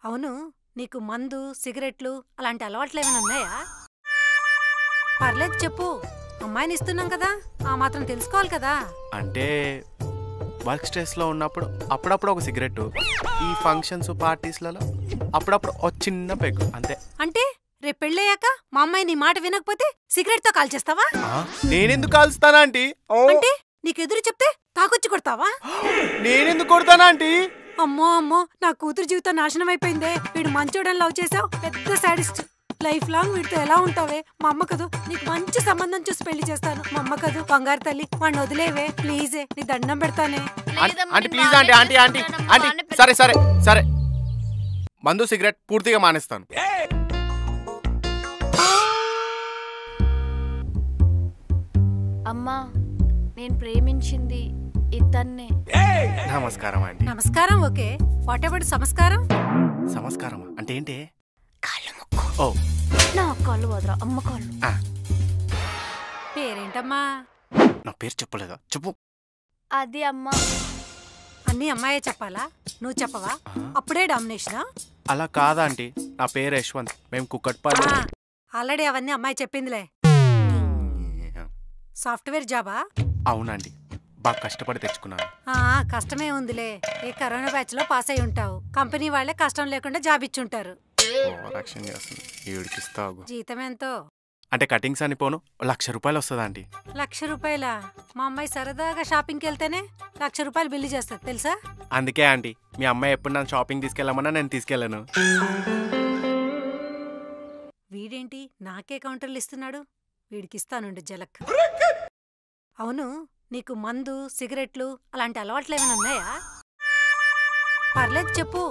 అవును, నీకు మందు సిగరెట్లు అలాంటి అలవాట్లేమైనా ఉన్నాయా? పర్లేదు చెప్పు, అమ్మాయిని ఇస్తున్నాం కదా, ఆ మాత్రం తెలుసుకోవాలి కదా. అంటే వర్క్ స్ట్రెస్లో ఉన్నప్పుడు అప్పుడప్పుడు ఒక సిగరెట్, ఈ ఫంక్షన్స్ పార్టీస్లలో అప్పుడప్పుడు ఒక చిన్న పెగ్గు అంతే. అంటే రేపు పెళ్ళయ్యాక మా అమ్మాయి నీ మాట వినకపోతే సిగరెట్తో కాల్చేస్తావా? నేనెందుకు కాల్స్తానా ఆంటీ? అంటే నీకెదురు చెప్తే తాకొచ్చి కొడతావా? నేనెందుకు కొడతానా ఆంటీ? అమ్మో అమ్మో, నా కూతురు జీవితం నాశనం అయిపోయిందే. వీడు మంచోడని లవ్ చేసావు, పెద్ద సాడిస్ట్. లైఫ్ లాంగ్ వీడితో ఎలా ఉంటావే? మా అమ్మ కదూ, నీకు మంచి సంబంధం చూసి పెళ్లి చేస్తాను. మా అమ్మ కదూ, బంగారు తల్లి, వాడిని వదిలేవే ప్లీజే, నీ దండం పెడతానే. Aunty please aunty aunty aunty aunty సరే సరే సరే, మందు సిగరెట్ పూర్తిగా మానేస్తాను. అమ్మా, నేను ప్రేమించింది ఇతన్నే. నమస్కారం ఆంటీ. నమస్కారం. ఓకే, వాట్ అబౌట్ సంస్కారం? సంస్కారం అంటే ఏంటి? కాళ్ళు మొక్కు. ఓ, నా కాళ్ళు వదరా, అమ్మ కాళ్ళు. పేరేంటమ్మా? నా పేరు చెప్పలేదా? చెప్పు. అది అమ్మా. అన్నీ అమ్మాయే చెప్పాలా? నువ్వు చెప్పవా? అప్పుడే డామినేషనా? అలా కాదా ఆంటీ, నా పేరు యశ్వంత్, మేము కుక్కట్పల్లి. ఆల్రెడీ అవన్నీ అమ్మాయి చెప్పిందిలే. సాఫ్ట్వేర్ జాబా? అవునండి, బాగా కష్టపడి తెచ్చుకున్నాను. కష్టమే ఉందిలే, ఏ కరోనా బ్యాచ్ లో పాస్ అయి ఉంటావు. కంపెనీ వాళ్లే కష్టం లేకుండా జాబ్ ఇచ్చుంటారు. జీతం ఎంతో? అంటే కటింగ్స్ అని పోను ₹1,00,000 వస్తుంది ఆంటీ. ₹1,00,000? మా అమ్మాయి సరదాగా షాపింగ్కి వెళ్తేనే ₹1,00,000 బిల్లు చేస్తుంది తెలుసా? అందుకే ఆంటీ, మీ అమ్మాయి ఎప్పుడు నన్ను షాపింగ్ తీసుకెళ్ళమన్నా నేను తీసుకెళ్ళను. వీడేంటి నాకే కౌంటర్లు ఇస్తున్నాడు? వీడికిస్తానుండు జలక్. అవును, నీకు మందు సిగరెట్లు అలాంటి అలవాట్లేమైనా ఉన్నాయా? పర్లేదు చెప్పు,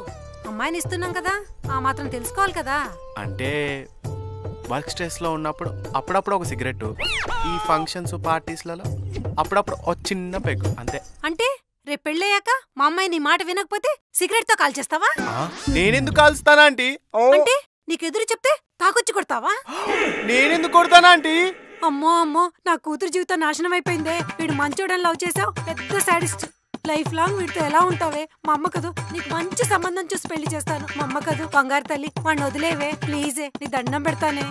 అమ్మాయిని ఇస్తున్నాం కదా, ఆ మాత్రం తెలుసుకోవాలి కదా. అంటే వర్క్ స్ట్రెస్లో ఉన్నప్పుడు అప్పుడప్పుడు ఒక సిగరెట్, ఈ ఫంక్షన్స్ పార్టీస్లలో అప్పుడప్పుడు ఒక చిన్న పెగ్గు అంతే. అంటే రేపు పెళ్ళయ్యాక మా అమ్మాయి నీ మాట వినకపోతే సిగరెట్తో కాల్చేస్తావా? నేనెందుకు కాల్స్తానా ఆంటీ? అంటే నీకెదురు చెప్తే తాకొచ్చి కొడతావా? నేనెందుకు కొడతానా ఆంటీ? అమ్మో అమ్మో, నా కూతురు జీవితం నాశనం అయిపోయిందే. వీడు మంచోడని లవ్ చేసావు, పెద్ద సాడిస్ట్. లైఫ్ లాంగ్ వీడితో ఎలా ఉంటావే? మా అమ్మ కదూ, నీకు మంచి సంబంధం చూసి పెళ్లి చేస్తాను. మా అమ్మ కదూ, బంగారు తల్లి, వాడిని వదిలేవే ప్లీజే, నీ దండం పెడతానే.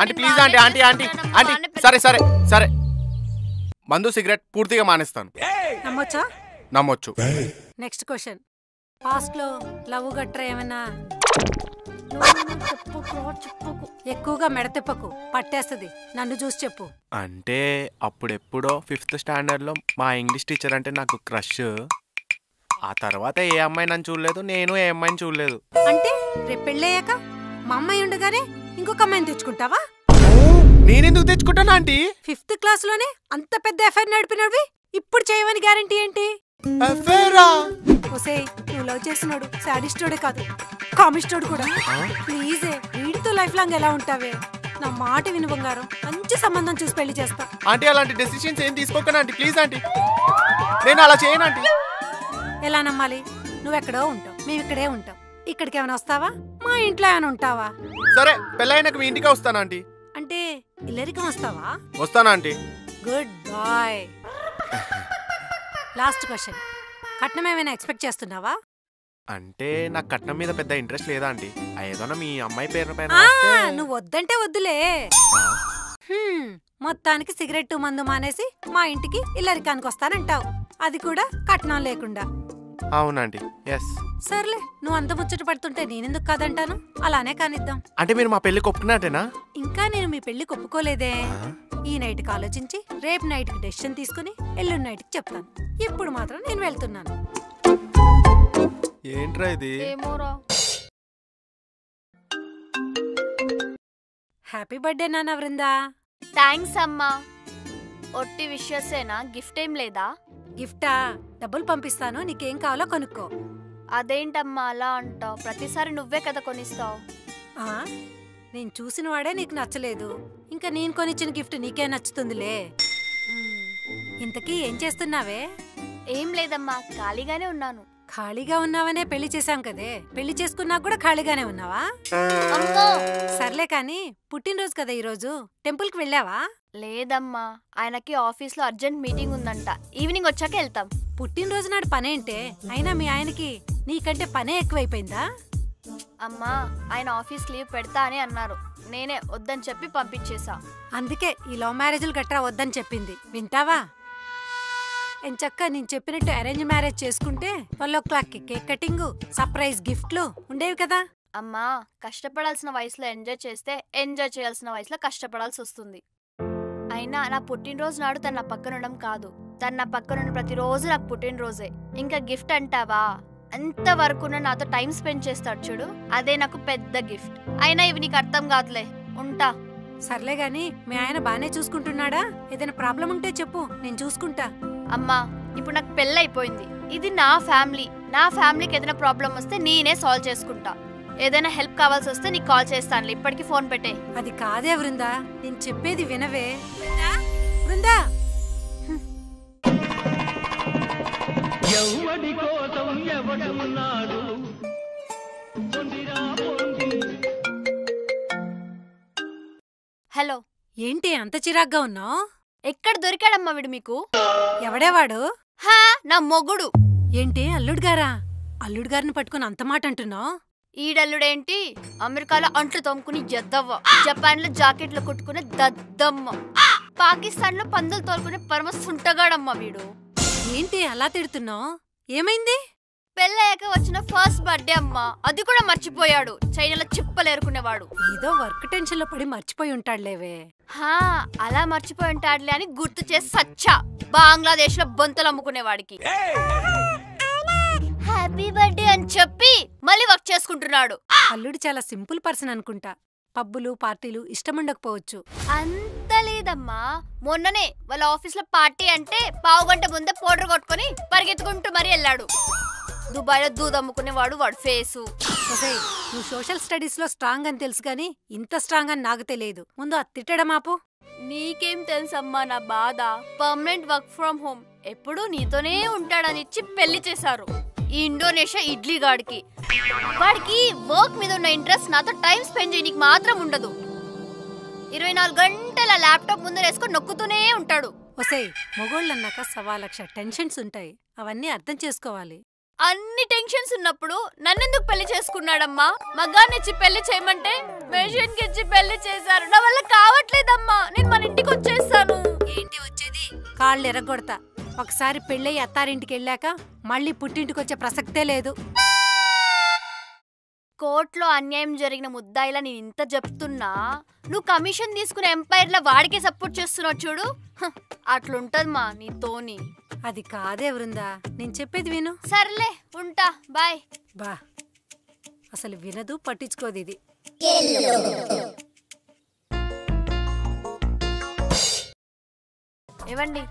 Aunty please aunty aunty aunty aunty సరే సరే సరే, మందు సిగరెట్ పూర్తిగా మానేస్తాను. నమ్మొచ్చా? నమ్మొచ్చు. నెక్స్ట్ క్వశ్చన్, పాస్ట్ లో లవ్ గట్రా ఏమన్నా? ఎక్కువగా మెడతిప్పకు, పట్టేస్తుంది. నన్ను చూసి చెప్పు. అంటే అప్పుడెప్పుడో 5th స్టాండర్డ్లో మా ఇంగ్లీష్ టీచర్ అంటే నాకు క్రష్. ఆ తర్వాత ఏ అమ్మాయి నన్ను చూడలేదు, నేను ఏ అమ్మాయిని చూడలేదు. అంటే రేపు పెళ్ళయ్యాక మా అమ్మాయి ఉండగానే ఇంకొక అమ్మాయిని తెచ్చుకుంటావా? నేనెందుకు తెచ్చుకుంటాను ఆంటీ? 5th క్లాస్లోనే అంత పెద్ద ఎఫైర్ నడిపినవి ఇప్పుడు చేయవని గ్యారంటీ ఏంటి? ఒసేయ్, నువ్వు లవ్ చేసినాడు సాడిస్టోడే కాదు, కామిస్టోడు కూడా. ప్లీజే, వీడితో లైఫ్ లాంగ్ ఎలా ఉంటావే? నా మాట విను బంగారం, మంచి సంబంధం చూసి పెళ్లి చేస్తా. ఆంటీ అలాంటి డెసిషన్స్ ఏం తీసుకోకండి ఆంటీ, ప్లీజ్ ఆంటీ. నేను అలా చేయను ఆంటీ. ఎలా నమ్మాలి? నువ్వెక్కడో ఉంటావు, మేమిక్కడే ఉంటాం. ఇక్కడికి ఏమైనా వస్తావా? మా ఇంట్లో ఏమైనా ఉంటావా? సరే, పెళ్ళైనాక మీ ఇంటికి వస్తాను ఆంటీ. అంటే ఇల్లరికం వస్తావా? వస్తాను aunty. Good boy. Last question, కట్నం ఏమైనా ఎక్స్పెక్ట్ చేస్తున్నావా? అంటే నాకు కట్నం మీద పెద్ద ఇంట్రెస్ట్ లేదా ఆంటీ, ఏదైనా మీ అమ్మాయి పేరు పైన. నువ్వు వద్దంటే వద్దులే. మొత్తానికి సిగరెట్ మందు మానేసి మా ఇంటికి ఇల్లరికానికి వస్తానంటావు, అది కూడా కట్నం లేకుండా. అవునండి, ఎస్. సర్లే, నువ్వు అంత ముచ్చట పడుతుంటే నేనెందుకు కాదంటాను, అలానే కానిద్దాం. అంటే మీరు మా పెళ్లికి ఒప్పుకున్నట్టేనా? ఇంకా నేను మీ పెళ్లికి ఒప్పుకోలేదే. ఈ నైట్కి ఆలోచించి రేపు నైట్కి డెసిషన్ తీసుకుని ఎల్లుండి నైట్కి చెప్తాను. ఇప్పుడు మాత్రం నేను వెళ్తున్నాను. ఏంట్రా ఇది? హ్యాపీ బర్త్డే నాన్న వృందా. థ్యాంక్స్ అమ్మా. ఒట్టి విషయసేనా, గిఫ్ట్ ఏం లేదా? గిఫ్టా? డబ్బులు పంపిస్తాను, నీకేం కావాలో కొనుక్కో. అదేంటమ్మా అలా అంటావు? ప్రతిసారి నువ్వే కదా కొనిస్తావు. నేను చూసిన వాడే నీకు నచ్చలేదు, ఇంకా నేను కొనిచ్చిన గిఫ్ట్ నీకే నచ్చుతుందిలే. ఇంతకీ ఏం చేస్తున్నావే? ఏం లేదమ్మా, ఖాళీగానే ఉన్నాను. ఖాళీగా ఉన్నావనే పెళ్లి చేశాం కదే, పెళ్లి చేసుకున్నా కూడా ఖాళీగానే ఉన్నావా? సర్లే కాని, పుట్టినరోజు కదా ఈరోజు, టెంపుల్కి వెళ్ళావా? లేదమ్మా, ఆయనకి ఆఫీస్లో అర్జెంట్ మీటింగ్ ఉందంట, ఈవినింగ్ వచ్చాక వెళ్తాం. పుట్టినరోజు నాడు పనేంటే? అయినా మీ ఆయనకి నీకంటే పనే ఎక్కువైపోయిందా? అమ్మా ఆయన ఆఫీస్ లీవ్ పెడతా అని అన్నారు. నేనే వద్దని చెప్పి పంపించేసా. అందుకే ఈ లవ్ మ్యారేజ్లు గట్రా వద్దని చెప్పింది. వింటావా? ఎంచక్క నేను చెప్పినట్టు అరేంజ్ మ్యారేజ్ చేసుకుంటే 12 కేక్ కటింగ్, సర్ప్రైజ్ గిఫ్ట్లు ఉండేవి కదా. అమ్మా కష్టపడాల్సిన వయసులో ఎంజాయ్ చేస్తే ఎంజాయ్ చేయాల్సిన వయసులో కష్టపడాల్సి వస్తుంది. అయినా నా పుట్టినరోజు నాడు తన నా పక్కన ఉండడం కాదు, తన నా పక్కన ఉన్న ప్రతిరోజు నాకు పుట్టినరోజే. ఇంకా గిఫ్ట్ అంటావా? అంతవరకు నాతో టైం స్పెండ్ చేస్తాడు చూడు, అదే నాకు పెద్ద గిఫ్ట్. అయినా ఇవి నీకు అర్థం కాదులే, ఉంటా. సర్లే గాని మీ ఆయన బానే చూసుకుంటున్నాడా? ఏదైనా ప్రాబ్లం ఉంటే చెప్పు, నేను చూసుకుంటా. అమ్మా ఇప్పుడు నాకు పెళ్ళైపోయింది, ఇది నా ఫ్యామిలీ. నా ఫ్యామిలీకి ఏదైనా ప్రాబ్లం వస్తే నేనే సాల్వ్ చేసుకుంటా. ఏదైనా హెల్ప్ కావాల్సి వస్తే నీకు కాల్ చేస్తానులే, ఇప్పటికి ఫోన్ పెట్టే. అది కాదే వృందా, నేను చెప్పేది వినవే. వృందా హలో. ఏంటి అంత చిరాగ్గా ఉన్నావు? ఎక్కడ దొరికాడమ్మా వీడు మీకు? ఎవడేవాడు? హా నా మొగుడు. ఏంటి అల్లుడు గారా? అల్లుడు గారిని పట్టుకుని అంత మాట అంటున్నావు? ఈడల్లుడేంటి అమెరికాలో అంట్లు తోముకుని ఎద్దవ్వ, జపాన్ లో జాకెట్లు కుట్టుకునే దద్దమ్మ, పాకిస్తాన్ లో పందులు తోలుకునే పరమ సుంటగాడమ్మ వీడు. ఏంటి అలా తిడుతున్నావు? ఏమైంది? పెళ్ళయ్యాక వచ్చిన ఫస్ట్ బర్త్డే అమ్మా, అది కూడా మర్చిపోయాడు. చైనాలో చిప్పలేరుకునేవాడు. ఏదో వర్క్ టెన్షన్ లో పడి మర్చిపోయి ఉంటాడులేవే. హా అలా మర్చిపోయి ఉంటాడులే అని గుర్తు చేసి సచ్చా. బంగ్లాదేశ్ లో బొంతలు అమ్ముకునేవాడికి హ్యాపీ బర్త్డే అని చెప్పి మళ్ళీ వర్క్ చేసుకుంటున్నాడు. అల్లుడు చాలా సింపుల్ పర్సన్ అనుకుంటా. పబ్బులు పార్టీలు ఇష్టముండకపోవచ్చు. అంత లేదమ్మా, మొన్ననే వాళ్ళ ఆఫీస్ లో పార్టీ అంటే పావుగంట ముందే పౌడర్ కొట్టుకుని పరిగెత్తుకుంటూ మరీ వెళ్ళాడు. దుబాయ్ లో దూద్ అమ్ముకునేవాడు వాడు ఫేసు. నువ్వు సోషల్ స్టడీస్ లో స్ట్రాంగ్ అని తెలుసు గాని ఇంత స్ట్రాంగ్ అని నాకు తెలియదు. ముందు అది తిట్టడం ఆపు. నీకేం తెలుసమ్మా నా బాధ. పర్మనెంట్ వర్క్ ఫ్రమ్ హోమ్, ఎప్పుడూ నీతోనే ఉంటాడని ఇచ్చి పెళ్లి చేశారు. ఈ ఇండోనేషియా ఇడ్లీ గాడికి, వాడికి వర్క్ మీద ఉన్న ఇంట్రెస్ట్ నాతో టైం స్పెండ్ చేయడానికి మాత్రం ఉండదు. 24 గంటల ల్యాప్టాప్ ముందర వేసుకొని నొక్కుతూనే ఉంటాడు. ఒసేయ్, మొగోళ్ళన్నాక 1,00,000 టెన్షన్స్ ఉంటాయి, అవన్నీ అర్థం చేసుకోవాలి. అన్ని టెన్షన్స్ ఉన్నప్పుడు నన్నెందుకు పెళ్లి చేసుకున్నాడమ్మా? మగాన్నిచ్చి పెళ్లి చేయమంటే మెషిన్ కిచ్చి పెళ్లి చేశారు. నా వల్ల కావట్లేదమ్మా, నేను మన ఇంటికి వచ్చేస్తాను. ఏంటి వచ్చేది? కాళ్ళు ఎరగొడతా. ఒకసారి పెళ్ళయి అత్తారింటికి వెళ్ళాక మళ్ళీ పుట్టింటికి వచ్చే ప్రసక్తే లేదు. కోర్టులో అన్యాయం జరిగిన ముద్దాయిలా నేను ఇంత చెప్తున్నా, నువ్వు కమిషన్ తీసుకునే ఎంపైర్ లా వాడికే సపోర్ట్ చేస్తున్నావు చూడు. అట్లుంటదమ్మా నీతోని. అది కాదే వృందా, నేను చెప్పేది విను. సర్లే ఉంటా, బాయ్. బా అసలు వినదు, పట్టించుకోదు ఇది. ఇవ్వండి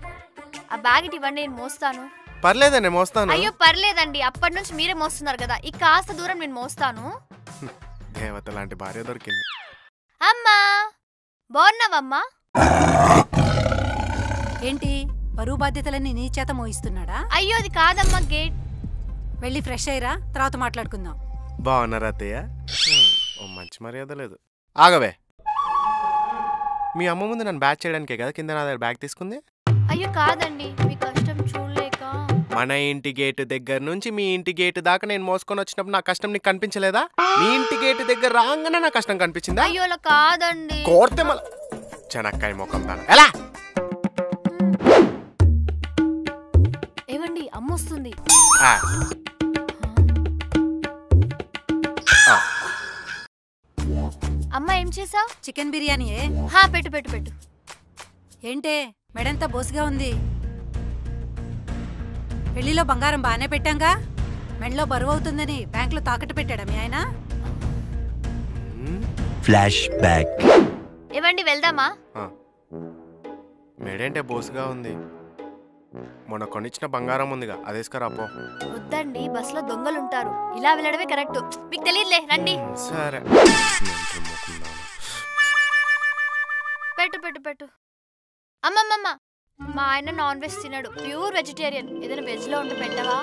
ఆ బ్యాగ్, ఇవ్వండి నేను మోస్తాను. పర్లేదా నేను మోస్తాను. అయ్యో పర్లేదండి, అప్పటి నుంచి మీరే మోస్తున్నారు కదా, ఈ కాస్త దూరం నేను మోస్తాను. దేవత లాంటి భార్య దొరికింది. అమ్మా బాగున్నావమ్మా? ఏంటి బరువు బాధ్యతలన్నీ నీ చేత మోయిస్తున్నాడా? అయ్యో అది కాదమ్మా, గేట్. వెళ్ళి ఫ్రెష్ అయ్యిరా, తర్వాత మాట్లాడుకుందాం. బాగున్నారా అత్తయ్య? ఓ మంచి మర్యాద లేదు. ఆగవే, మీ అమ్మ ముందు నన్ను బ్యాగ్ చేయడానికే కదా కింద నా దగ్గర బ్యాగ్ తీసుకుంది. అయ్యో కాదండి, మీ కష్టం చూడలేక. మన ఇంటి గేటు దగ్గర నుంచి మీ ఇంటి గేటు దాకా నేను మోసుకొని వచ్చినప్పుడు నా కష్టం నీకు కనిపించలేదా? మీ ఇంటి గేటు దగ్గర రాగానే నా కష్టం కనిపించిందా? అయ్యో అలా కాదండి. కోర్తే మళ్ళా చెనక్కాయ ముఖం తాను ఎలా? ఏవండి అమ్మ వస్తుంది. అమ్మ ఏం చేసావు? చికెన్ బిర్యానీయే. హా పెట్టు పెట్టు పెట్టు. ఏంటే మెడంతా బోసుగా ఉంది? పెళ్లిలో బంగారం బానే పెట్టాంగా, మెడలో బరువు అవుతుందని బ్యాంకులో తాకట్టు పెట్టాడా మీ ఆయన? Flash back. ఏవండి వెళ్దామా? మెడేంటే బోసుగా ఉంది, మొన్న కొనిచ్చిన బంగారం ఉందిగా అదేసుకురా పో. వద్దండి, బస్సులో దొంగలుంటారు, ఇలా వెళ్ళడమే కరెక్ట్. మీకు తెలియదులే, రండి. సరే పెట్టు పెట్టు పెట్టు. అమ్మమ్మమ్మ, మా ఆయన నాన్ వెజ్ తినడు, ప్యూర్ వెజిటేరియన్. ఏదైనా వెజ్ లో ఉండి పెట్టవా?